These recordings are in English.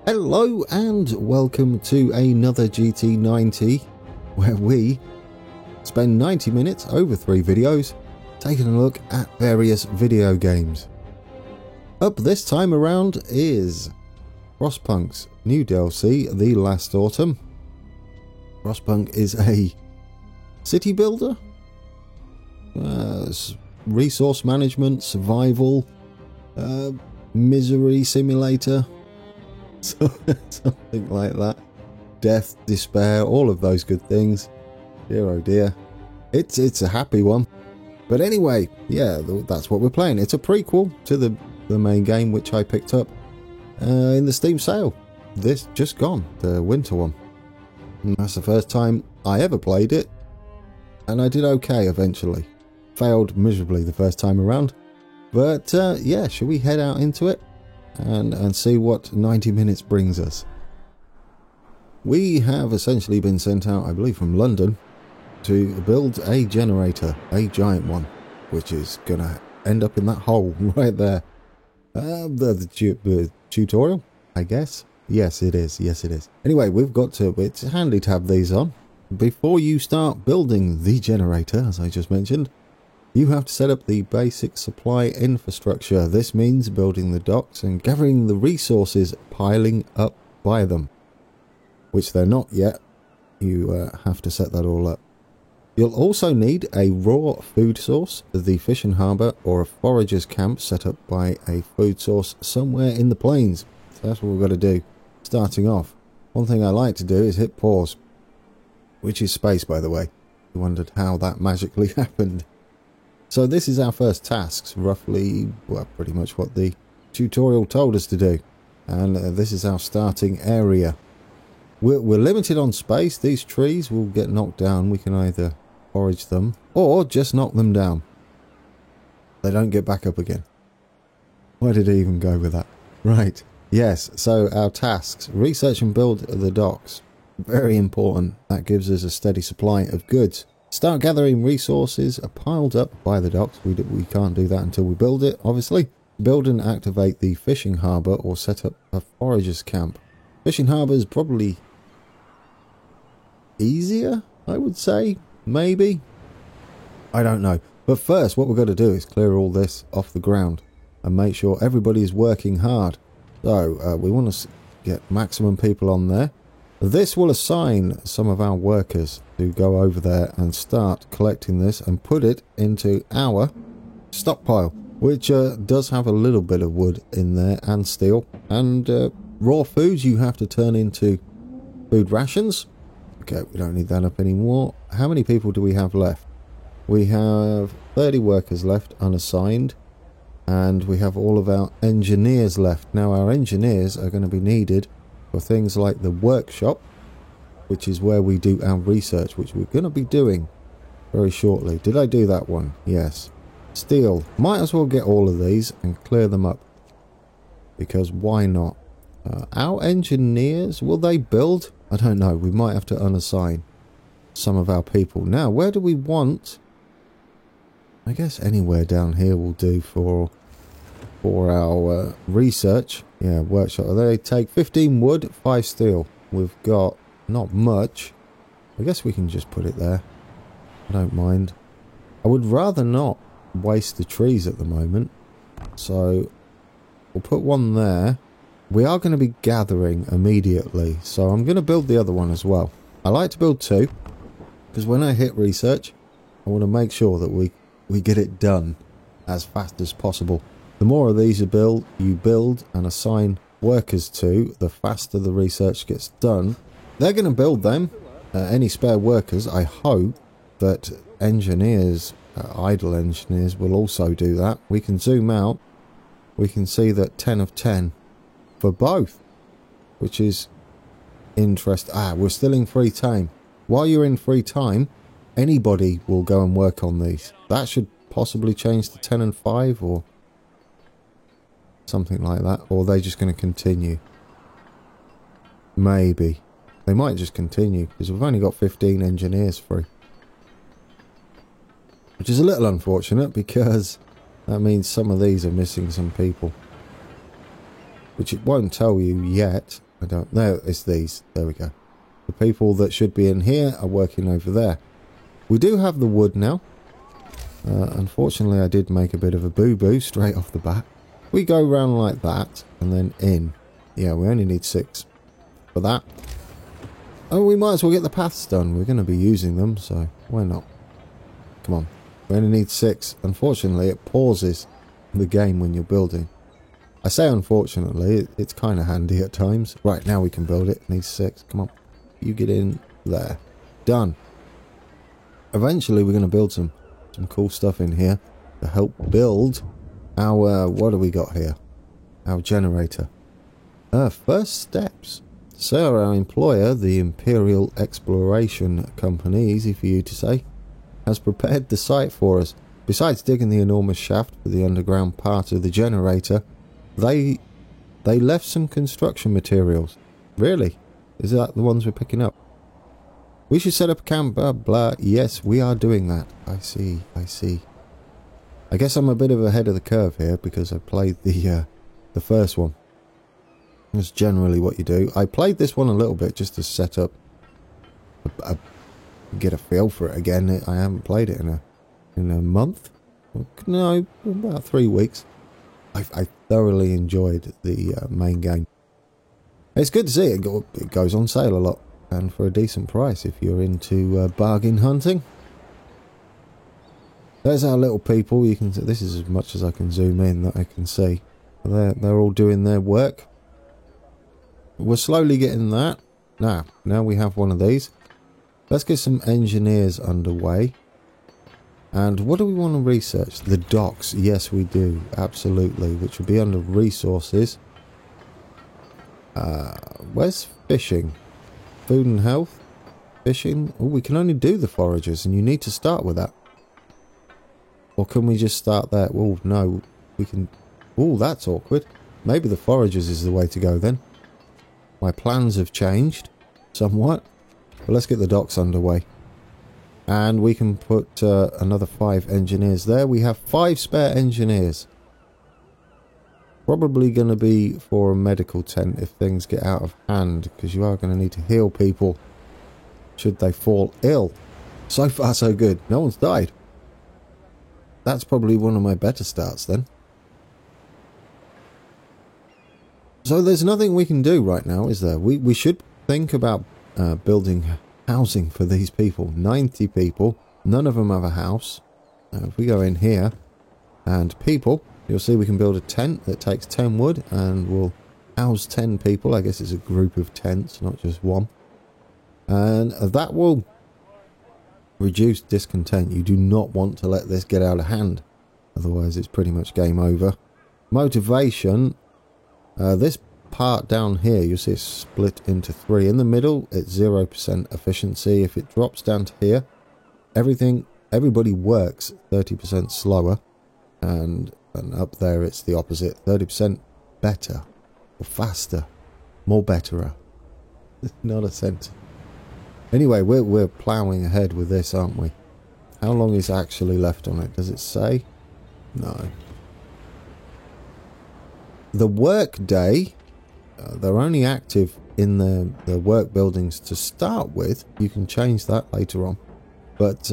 Hello and welcome to another GT90 where we spend 90 minutes over 3 videos taking a look at various video games. Up this time around is Frostpunk's new DLC, The Last Autumn. Frostpunk is a city builder, resource management, survival, misery simulator. Something like that. Death, despair, all of those good things. Dear oh dear. It's a happy one. But anyway, yeah, that's what we're playing. It's a prequel to the main game, which I picked up in the Steam sale. This just gone, the winter one. And that's the first time I ever played it. And I did okay eventually. Failed miserably the first time around. But yeah, shall we head out into it? And see what 90 minutes brings us. We have essentially been sent out, I believe, from London to build a generator, a giant one, which is gonna end up in that hole right there. The tutorial, I guess. Yes, it is. Yes, it is. Anyway, it's handy to have these on. Before you start building the generator, as I just mentioned, you have to set up the basic supply infrastructure. This means building the docks and gathering the resources piling up by them, which they're not yet. You have to set that all up. You'll also need a raw food source, the fishing harbour, or a forager's camp set up by a food source somewhere in the plains. So that's what we've got to do. Starting off, one thing I like to do is hit pause, which is space, by the way. You wondered how that magically happened. So this is our first tasks, roughly, well, pretty much what the tutorial told us to do. And this is our starting area. We're limited on space. These trees will get knocked down. We can either forage them or just knock them down. They don't get back up again. Why did I even go with that? Right, yes, so our tasks. Research and build the docks. Very important. That gives us a steady supply of goods. Start gathering resources piled up by the docks. We can't do that until we build it, obviously. Build and activate the fishing harbour or set up a forager's camp. Fishing harbour is probably easier, I would say. Maybe. I don't know. But first, what we've got to do is clear all this off the ground and make sure everybody is working hard. So, we want to get maximum people on there. This will assign some of our workers to go over there and start collecting this and put it into our stockpile, which does have a little bit of wood in there and steel. And raw foods you have to turn into food rations. Okay, we don't need that up anymore. How many people do we have left? We have 30 workers left unassigned. And we have all of our engineers left. Now our engineers are going to be needed for things like the workshop, which is where we do our research, which we're going to be doing very shortly. Did I do that one? Yes. Steel. Might as well get all of these and clear them up, because why not? Our engineers, will they build? I don't know. We might have to unassign some of our people. Now, where do we want? I guess anywhere down here will do for our research. Yeah, workshop. They take 15 wood, 5 steel. We've got not much. I guess we can just put it there. I don't mind. I would rather not waste the trees at the moment. So we'll put one there. We are going to be gathering immediately. So I'm going to build the other one as well. I like to build 2. Because when I hit research, I want to make sure that we get it done as fast as possible. The more of these you build and assign workers to, the faster the research gets done. They're going to build them. Any spare workers, I hope that engineers, idle engineers, will also do that. We can zoom out. We can see that 10 of 10 for both, which is interesting. We're still in free time. While you're in free time, anybody will go and work on these. That should possibly change to 10 and 5 or something like that. Or are they just going to continue? Maybe. They might just continue, because we've only got 15 engineers free. Which is a little unfortunate, because that means some of these are missing some people. Which it won't tell you yet. I don't know. It's these. There we go. The people that should be in here are working over there. We do have the wood now. Unfortunately, I did make a bit of a boo-boo straight off the bat. We go round like that and then in. Yeah, we only need 6 for that. Oh, we might as well get the paths done. We're going to be using them, so why not? Come on. We only need 6. Unfortunately, it pauses the game when you're building. I say unfortunately, it's kind of handy at times. Right, now we can build it. It needs 6. Come on. You get in there. Done. Eventually, we're going to build some cool stuff in here to help build our... what do we got here? Our generator. First steps. So, our employer, the Imperial Exploration Company, easy for you to say, has prepared the site for us. Besides digging the enormous shaft for the underground part of the generator, they left some construction materials. Really? Is that the ones we're picking up? We should set up a camp, blah, blah. Yes, we are doing that. I see, I see. I guess I'm a bit of ahead of the curve here because I played the first one. That's generally what you do. I played this one a little bit just to set up, get a feel for it again. I haven't played it in a month. No, about 3 weeks. I thoroughly enjoyed the main game. It's good to see it. It goes on sale a lot, and for a decent price if you're into bargain hunting. There's our little people. You can. This is as much as I can zoom in that I can see. They're all doing their work. We're slowly getting that. Now we have one of these. Let's get some engineers underway. And what do we want to research? The docks. Yes, we do. Absolutely. Which will be under resources. Where's fishing? Food and health? Fishing? Oh, we can only do the foragers, and you need to start with that. Or can we just start there? Oh, no. We can... Oh, that's awkward. Maybe the foragers is the way to go then. My plans have changed somewhat. But let's get the docks underway. And we can put another 5 engineers there. We have 5 spare engineers. Probably going to be for a medical tent if things get out of hand. Because you are going to need to heal people should they fall ill. So far so good. No one's died. That's probably one of my better starts then. So there's nothing we can do right now, is there? We should think about building housing for these people. 90 people. None of them have a house. If we go in here and people, you'll see we can build a tent that takes 10 wood and will house 10 people. I guess it's a group of tents, not just one. And that will reduce discontent. You do not want to let this get out of hand. Otherwise it's pretty much game over. Motivation. This part down here, you'll see it's split into 3. In the middle, it's 0% efficiency. If it drops down to here, everybody works 30% slower. And up there, it's the opposite. 30% better. Or faster. More betterer. Not a sense. Anyway, we're ploughing ahead with this, aren't we? How long is actually left on it? Does it say? No. The work day, they're only active in the work buildings to start with. You can change that later on. But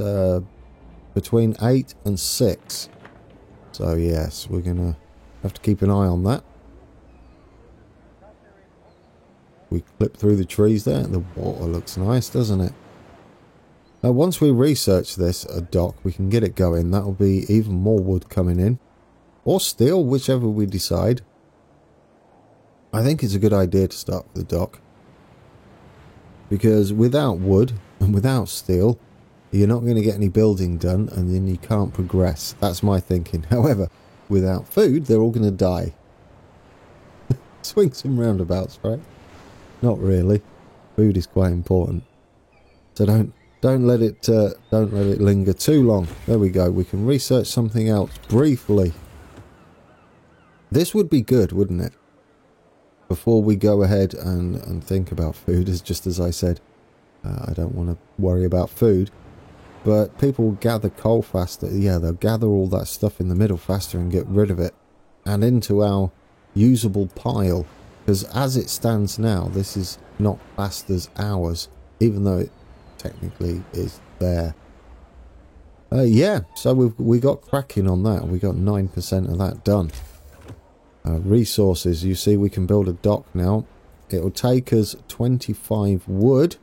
between 8 and 6. So yes, we're going to have to keep an eye on that. We clip through the trees there. The water looks nice, doesn't it? Once we research this dock, we can get it going. That'll be even more wood coming in. Or steel, whichever we decide. I think it's a good idea to start with the dock. Because without wood and without steel, you're not going to get any building done and then you can't progress. That's my thinking. However, without food, they're all going to die. Swings and roundabouts, right? Not really. Food is quite important. So don't let it linger too long. There we go. We can research something else briefly. This would be good, wouldn't it? Before we go ahead and think about food, just as I said, I don't want to worry about food. But people gather coal faster. Yeah, they'll gather all that stuff in the middle faster and get rid of it. And into our usable pile. because as it stands now, this is not classed as ours, even though it technically is there. Yeah, so we got cracking on that. We got 9% of that done. Resources, you see we can build a dock now. It'll take us 25 wood,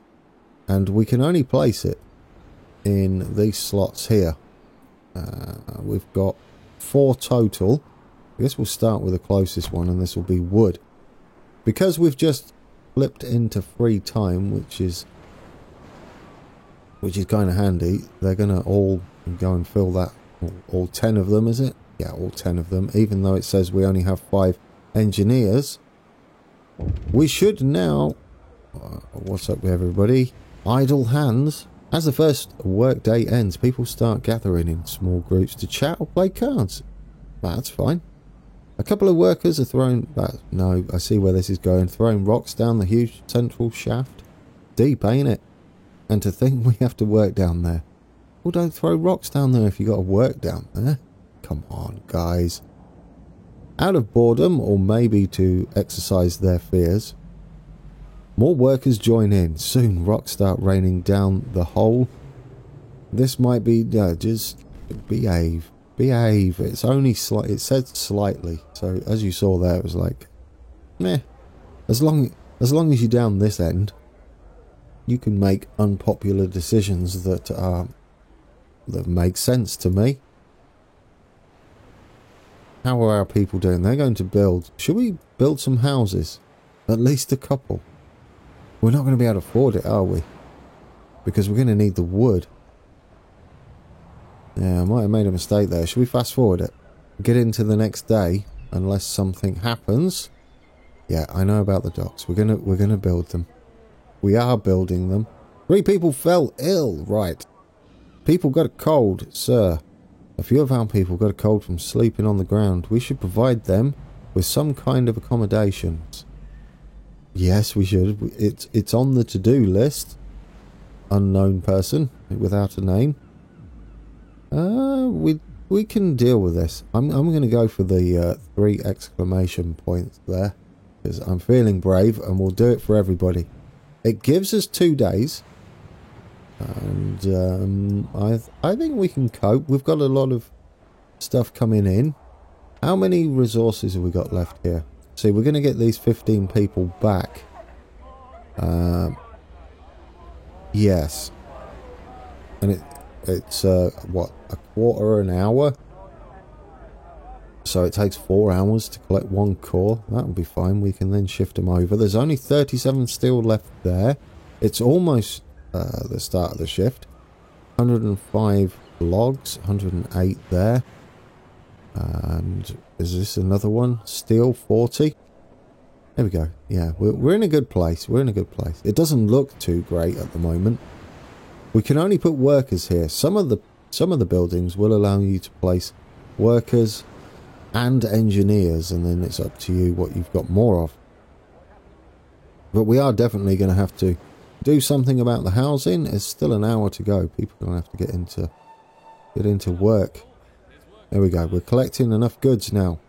and we can only place it in these slots here. We've got 4 total. I guess we'll start with the closest one, and this will be wood. Because we've just flipped into free time, which is kind of handy, they're going to all go and fill that. All 10 of them, is it? Yeah, all 10 of them. Even though it says we only have 5 engineers, we should now... what's up with everybody? Idle hands. As the first work day ends, people start gathering in small groups to chat or play cards. That's fine. A couple of workers are throwing... no, I see where this is going. Throwing rocks down the huge central shaft. Deep, ain't it? And to think we have to work down there. Well, don't throw rocks down there if you got to work down there. Come on, guys. Out of boredom, or maybe to exercise their fears, more workers join in. Soon, rocks start raining down the hole. This might be... just behave. Behave. It's only slight. It said slightly. So, as you saw there, it was like... meh. As long as you're down this end, you can make unpopular decisions that make sense to me. How are our people doing? They're going to build... should we build some houses? At least a couple. We're not going to be able to afford it, are we? Because we're going to need the wood. Yeah, I might have made a mistake there. Should we fast forward it? Get into the next day, unless something happens. Yeah, I know about the docks. We're gonna build them. We are building them. 3 people fell ill. Right. People got a cold, sir. A few of our people got a cold from sleeping on the ground. We should provide them with some kind of accommodations. Yes, we should. It's on the to-do list. Unknown person without a name. We can deal with this. I'm going to go for the 3 exclamation points there, because I'm feeling brave, and we'll do it for everybody. It gives us 2 days, and I think we can cope. We've got a lot of stuff coming in. How many resources have we got left here? See, we're going to get these 15 people back. Yes. And it's what, a quarter an hour? So it takes 4 hours to collect 1 core. That'll be fine. We can then shift them over. There's only 37 steel left there. It's almost the start of the shift. 105 logs, 108 there. And is this another one? Steel 40. There we go. Yeah, we're in a good place. We're in a good place. It doesn't look too great at the moment. We can only put workers here. Some of the buildings will allow you to place workers and engineers, and then it's up to you what you've got more of. But we are definitely going to have to do something about the housing. There's still an hour to go. People are going to have to get into work. There we go. We're collecting enough goods now.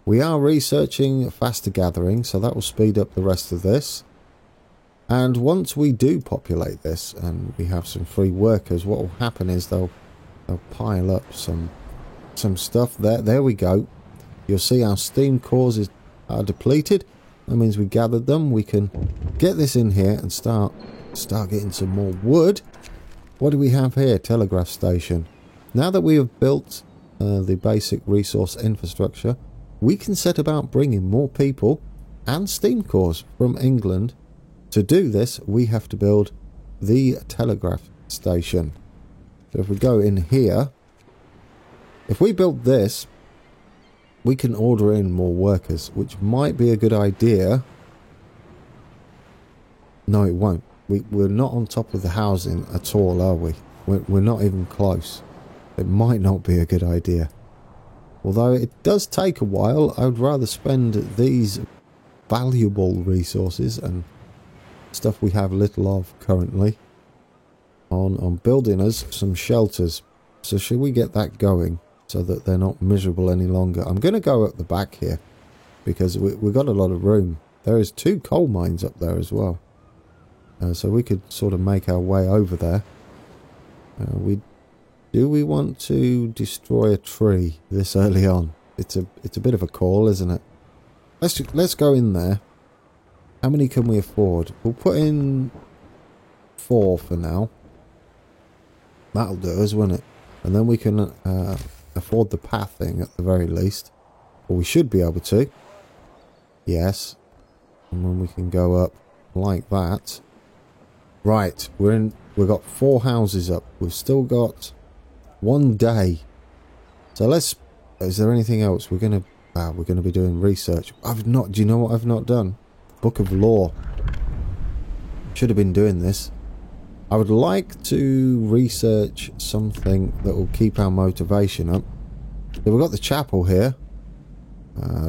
We are researching faster gathering, so that will speed up the rest of this. And once we do populate this and we have some free workers, what will happen is they'll pile up some stuff there. There we go. You'll see our steam cores are depleted. That means we gathered them. We can get this in here and start getting some more wood. What do we have here? Telegraph station. Now that we have built the basic resource infrastructure, we can set about bringing more people and steam cores from England. To do this, we have to build the telegraph station. So if we go in here, if we build this, we can order in more workers, which might be a good idea. No, it won't. We're not on top of the housing at all, are we? We're not even close. It might not be a good idea. Although it does take a while, I would rather spend these valuable resources and stuff we have little of currently on building us some shelters. So should we get that going so that they're not miserable any longer? I'm going to go at the back here because we've got a lot of room. There is 2 coal mines up there as well. So we could sort of make our way over there. Do we want to destroy a tree this early on? It's a bit of a call, isn't it? Let's go in there. How many can we afford? We'll put in 4 for now. That'll do us, won't it? And then we can afford the pathing at the very least. Or we should be able to. Yes. And then we can go up like that. Right, we've got 4 houses up. We've still got 1 day. So let's... Is there anything else? We're gonna be doing research. Do you know what I've not done? Book of Law. Should have been doing this. I would like to research something that will keep our motivation up. So we've got the chapel here.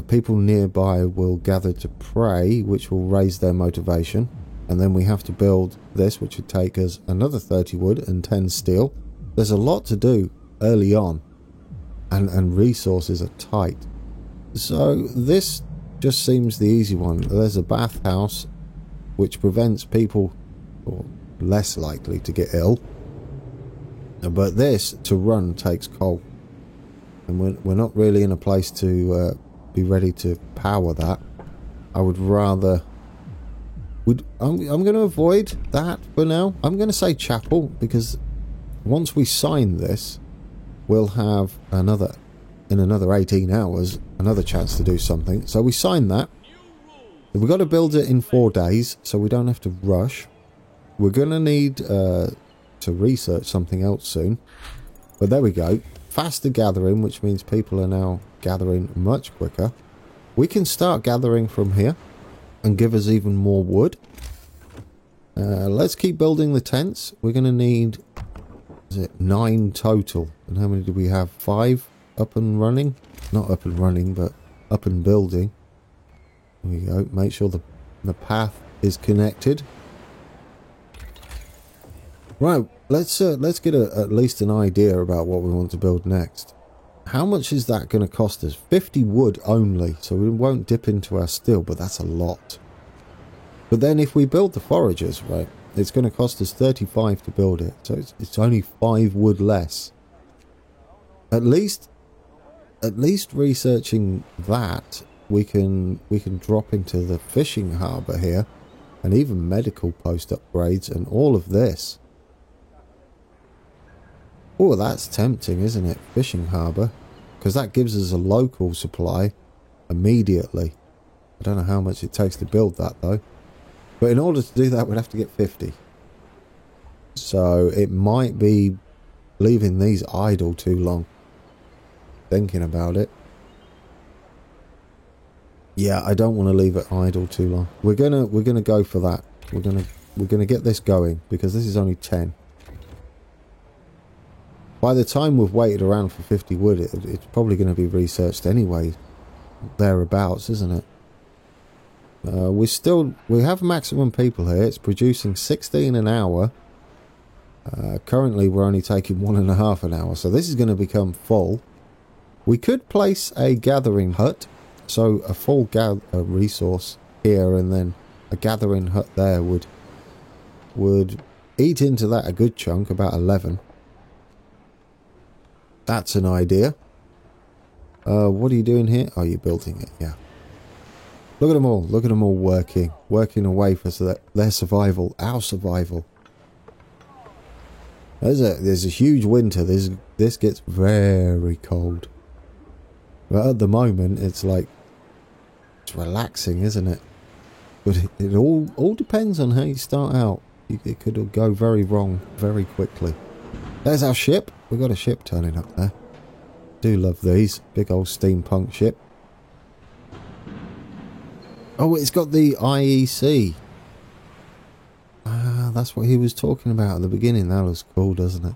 People nearby will gather to pray, which will raise their motivation. And then we have to build this, which would take us another 30 wood and 10 steel. There's a lot to do early on. And resources are tight. So this just seems the easy one. There's a bathhouse, which prevents people, or less likely, to get ill. But this, to run, takes coal. And we're not really in a place to be ready to power that. I would rather... I'm going to avoid that for now. I'm going to say chapel, because once we sign this, we'll have in another 18 hours, another chance to do something. So we sign that. We've got to build it in 4 days, so we don't have to rush. We're going to need to research something else soon. But there we go. Faster gathering, which means people are now gathering much quicker. We can start gathering from here and give us even more wood. Let's keep building the tents. We're going to need, is it 9 total? And how many do we have? 5 up and running? Not up and running, but up and building. There we go. Make sure the path is connected. Right, let's get at least an idea about what we want to build next. How much is that going to cost us? 50 wood only, so we won't dip into our steel, but that's a lot. But then if we build the foragers, right, it's going to cost us 35 to build it, so it's only 5 wood less. At least researching that, we can drop into the fishing harbour here, and even medical post upgrades and all of this. Oh, that's tempting, isn't it? Fishing harbour. Because that gives us a local supply immediately. I don't know how much it takes to build that, though. But in order to do that, we'd have to get 50. So it might be leaving these idle too long. Thinking about it. Yeah, I don't want to leave it idle too long. We're gonna go for that. We're gonna get this going, because this is only 10. By the time we've waited around for 50 wood, it's probably going to be researched anyway. Thereabouts, isn't it? We have maximum people here. It's producing 16 an hour. Currently, we're only taking 1.5 an hour, so this is going to become full. We could place a gathering hut, so a full resource here, and then a gathering hut there would eat into that a good chunk, about 11. That's an idea. What are you doing here? Oh, you're building it, yeah. Look at them all. Look at them all working away for their survival, our survival. There's a huge winter. This gets very cold. But at the moment, it's like, it's relaxing, isn't it? But it all depends on how you start out. It could go very wrong very quickly. There's our ship. We've got a ship turning up there. Do love these. Big old steampunk ship. Oh, it's got the IEC. Ah, that's what he was talking about at the beginning. That looks cool, doesn't it?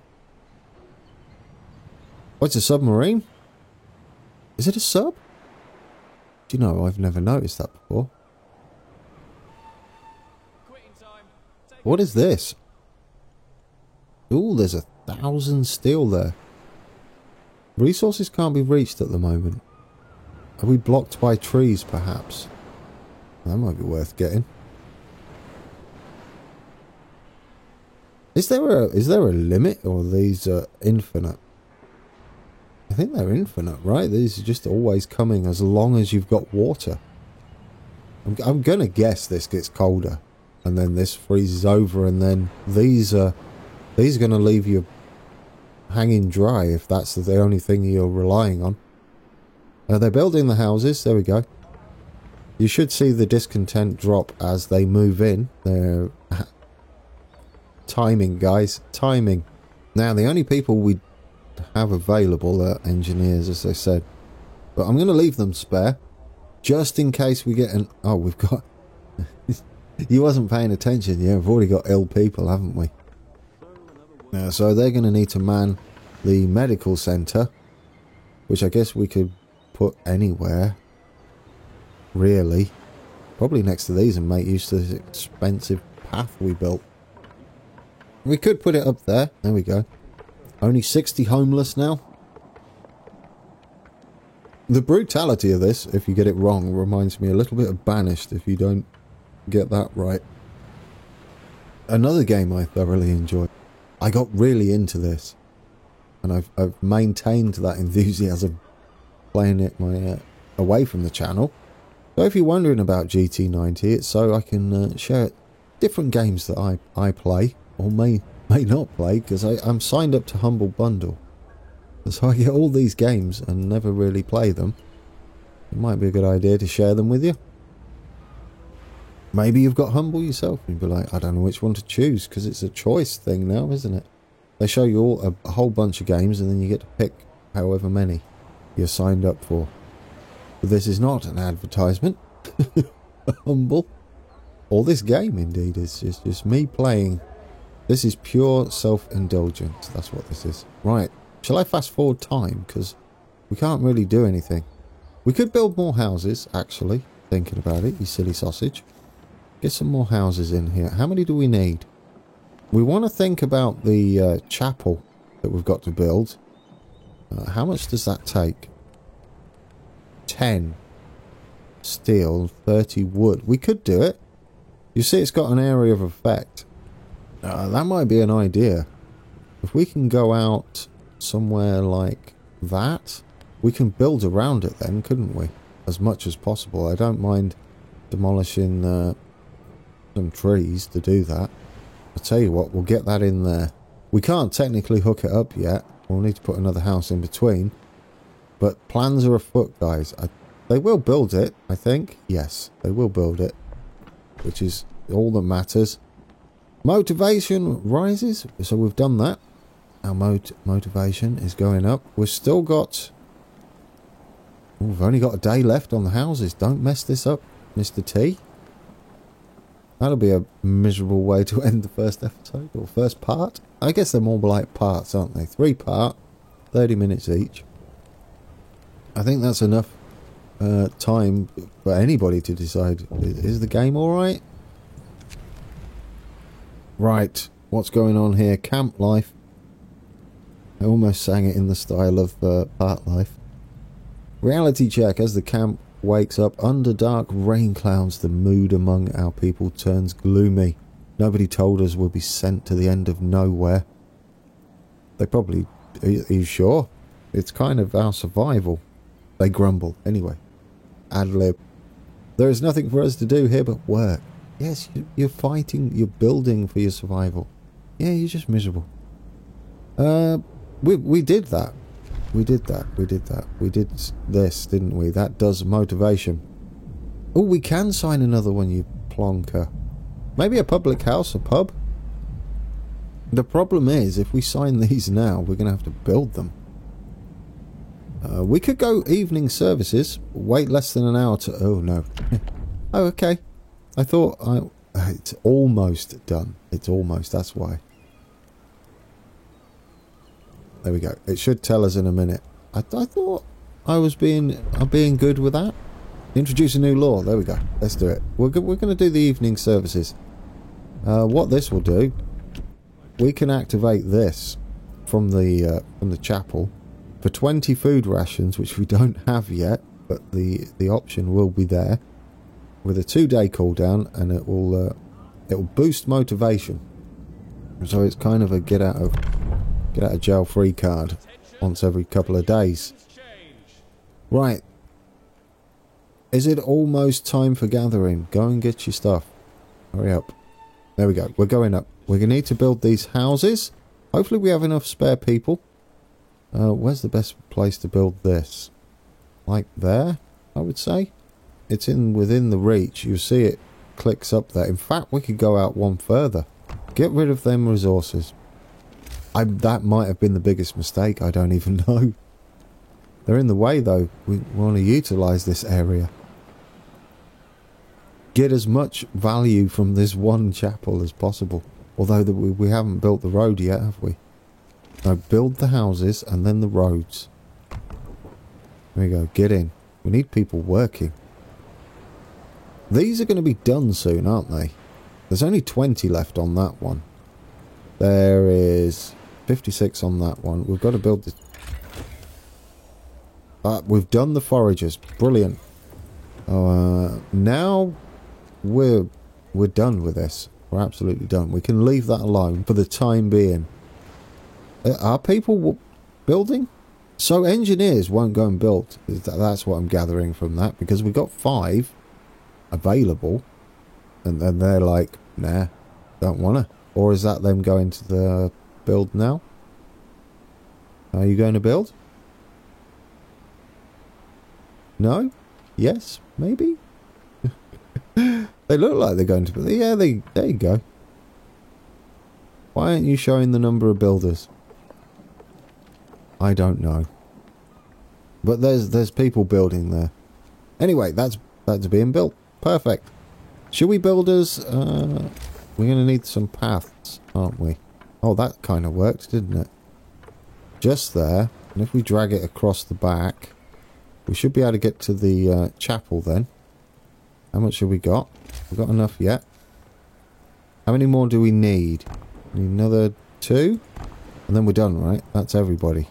Oh, it's a submarine? Is it a sub? Do you know, I've never noticed that before. What is this? Ooh, there's 1,000 steel there. Resources can't be reached at the moment. Are we blocked by trees, perhaps? That might be worth getting. Is there a limit, or are these infinite? I think they're infinite, right? These are just always coming as long as you've got water. I'm going to guess this gets colder, and then this freezes over, and then these are going to leave you hanging dry if that's the only thing you're relying on. They're building the houses. There we go. You should see the discontent drop as they move in. They're timing, guys. Timing. Now, the only people we have available are engineers, as I said. But I'm going to leave them spare. Just in case we get an... Oh, we've got... You wasn't paying attention. Yeah, we've already got ill people, haven't we? So they're going to need to man the medical centre. Which I guess we could put anywhere. Really. Probably next to these and make use of this expensive path we built. We could put it up there. There we go. Only 60 homeless now. The brutality of this, if you get it wrong, reminds me a little bit of Banished if you don't get that right. Another game I thoroughly enjoyed. I got really into this. And I've maintained that enthusiasm playing it away from the channel. So if you're wondering about GT90, it's so I can share different games that I play, or may not play, because I'm signed up to Humble Bundle. So I get all these games and never really play them. It might be a good idea to share them with you. Maybe you've got Humble yourself and you'll be like, I don't know which one to choose, because it's a choice thing now, isn't it? They show you all a whole bunch of games and then you get to pick however many you're signed up for. But this is not an advertisement. Humble. Or this game, indeed, is just me playing. This is pure self-indulgence. That's what this is. Right. Shall I fast forward time? Because we can't really do anything. We could build more houses, actually. Thinking about it, you silly sausage. Get some more houses in here. How many do we need? We want to think about the chapel that we've got to build. How much does that take? 10 steel, 30 wood. We could do it. You see it's got an area of effect. That might be an idea. If we can go out somewhere like that, we can build around it then, couldn't we? As much as possible. I don't mind demolishing some trees to do that. I'll tell you what, we'll get that in there. We can't technically hook it up yet. We'll need to put another house in between. But plans are afoot, guys. They will build it, I think. Yes, they will build it. Which is all that matters. Motivation rises. So we've done that. Our motivation is going up. We've still got... we've only got a day left on the houses. Don't mess this up, Mr. T. That'll be a miserable way to end the first episode, or first part. I guess they're more like parts, aren't they? 3-part, 30 minutes each. I think that's enough time for anybody to decide, is the game alright? Right, what's going on here? Camp life. I almost sang it in the style of part life. Reality check. As the camp wakes up under dark rain clouds, the mood among our people turns gloomy. Nobody told us we'll be sent to the end of nowhere. They probably... Are you sure? It's kind of our survival. They grumble. Anyway. Ad-lib. There is nothing for us to do here but work. Yes, you're fighting, you're building for your survival. Yeah, you're just miserable. We did that. We did that. We did this, didn't we? That does motivation. Oh, we can sign another one, you plonker. Maybe a public house, a pub? The problem is, if we sign these now, we're going to have to build them. We could go evening services. Wait less than an hour to... Oh, no. Oh, okay. I thought... It's almost done. It's almost. That's why. There we go. It should tell us in a minute. I thought I'm being good with that. Introduce a new law. There we go. Let's do it. We're going to do the evening services. What this will do, we can activate this from the chapel for 20 food rations, which we don't have yet. but the option will be there with a 2-day cooldown, and it will boost motivation. So it's kind of a get out of jail free card once every couple of days. Right. Is it almost time for gathering? Go and get your stuff. Hurry up. There we go. We're going up. We're going to need to build these houses. Hopefully we have enough spare people. Where's the best place to build this? Like there, I would say. It's within the reach. You see it clicks up there. In fact, we could go out one further. Get rid of them resources. That might have been the biggest mistake. I don't even know. They're in the way, though. We want to utilise this area. Get as much value from this one chapel as possible. Although we haven't built the road yet, have we? No, build the houses and then the roads. There we go. Get in. We need people working. These are going to be done soon, aren't they? There's only 20 left on that one. There is 56 on that one. We've got to build this. We've done the foragers. Brilliant. Now we're done with this. We're absolutely done. We can leave that alone for the time being. Are people building? So engineers won't go and build. That's what I'm gathering from that, because we got 5 available, and then they're like, nah, don't wanna. Or is that them going to the build now? Are you going to build? No? Yes? Maybe? They look like they're going to build. Yeah, there you go. Why aren't you showing the number of builders? I don't know. But there's people building there. Anyway, that's being built. Perfect. Should we build us... we're going to need some paths, aren't we? Oh, that kind of worked, didn't it? Just there. And if we drag it across the back, we should be able to get to the chapel then. How much have we got? We've got enough yet. How many more do we need? We need another 2? And then we're done, right? That's everybody.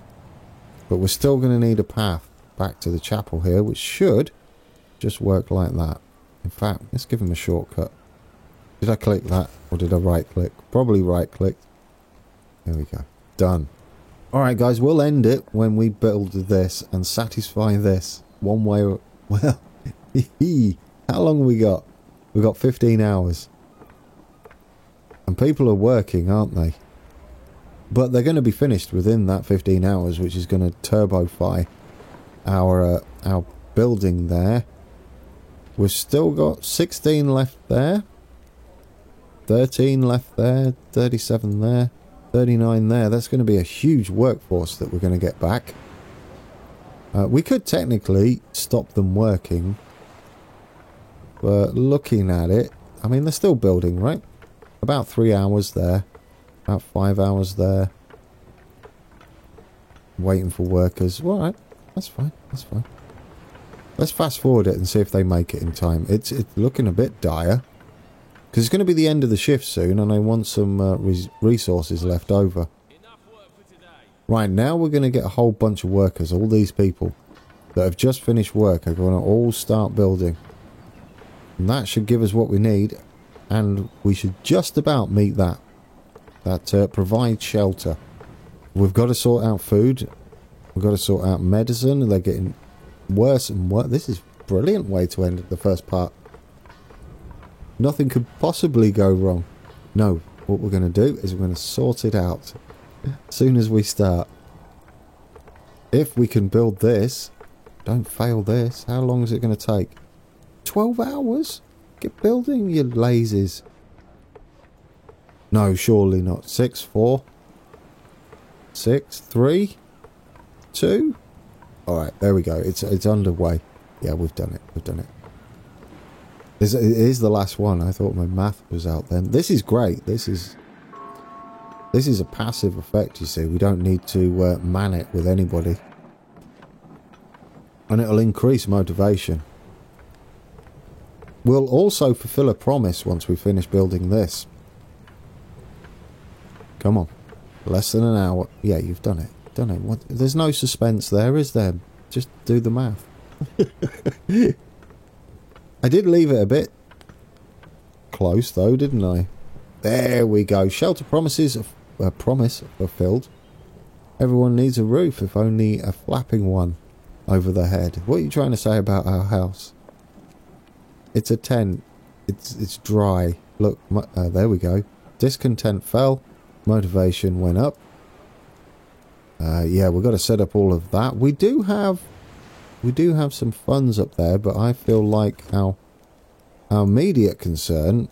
But we're still going to need a path back to the chapel here, which should just work like that. In fact, let's give him a shortcut. Did I click that? Or did I right click? Probably right clicked. There we go. Done. Alright guys, we'll end it when we build this and satisfy this. One way or... Well, how long have we got? We've got 15 hours. And people are working, aren't they? But they're going to be finished within that 15 hours, which is going to turbofy our building there. We've still got 16 left there. 13 left there. 37 there. 39 there. That's going to be a huge workforce that we're going to get back. We could technically stop them working. But looking at it, I mean, they're still building, right? About 3 hours there. About 5 hours there. Waiting for workers. Alright, that's fine. That's fine. Let's fast forward it and see if they make it in time. It's looking a bit dire. Because it's going to be the end of the shift soon, and I want some resources left over. Right, now we're going to get a whole bunch of workers. All these people that have just finished work are going to all start building. And that should give us what we need. And we should just about meet that. That provides shelter. We've got to sort out food. We've got to sort out medicine. They're getting worse and worse. This is a brilliant way to end the first part. Nothing could possibly go wrong. No, what we're going to do is we're going to sort it out as soon as we start. If we can build this, don't fail this. How long is it going to take? 12 hours? Get building, you lazies. No, surely not. 6, 4, 6, 3, 2. Alright, there we go. It's underway. Yeah, we've done it. We've done it. It is the last one. I thought my math was out then. This is great. This is a passive effect, you see. We don't need to man it with anybody. And it'll increase motivation. We'll also fulfill a promise once we finish building this. Come on. Less than an hour. Yeah, you've done it. Done it. What? There's no suspense there, is there? Just do the math. I did leave it a bit close though, didn't I? There we go. Shelter promises a promise fulfilled. Everyone needs a roof, if only a flapping one over their head. What are you trying to say about our house? It's a tent. It's dry. Look, there we go. Discontent fell. Motivation went up. Yeah, we've got to set up all of that. We do have some funds up there, but I feel like our immediate concern,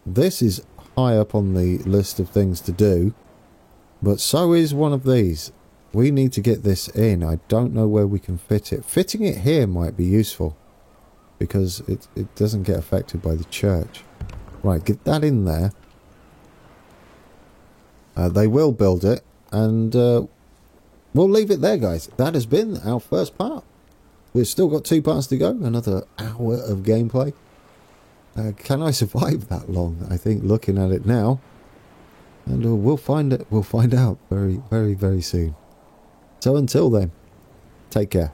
this is high up on the list of things to do, but so is one of these. We need to get this in. I don't know where we can fit it. Fitting it here might be useful, because it doesn't get affected by the church. Right, get that in there. They will build it, and we'll leave it there, guys. That has been our first part. We've still got 2 parts to go. Another hour of gameplay. Can I survive that long? I think, looking at it now. And we'll find it. We'll find out very, very, very soon. So until then, take care.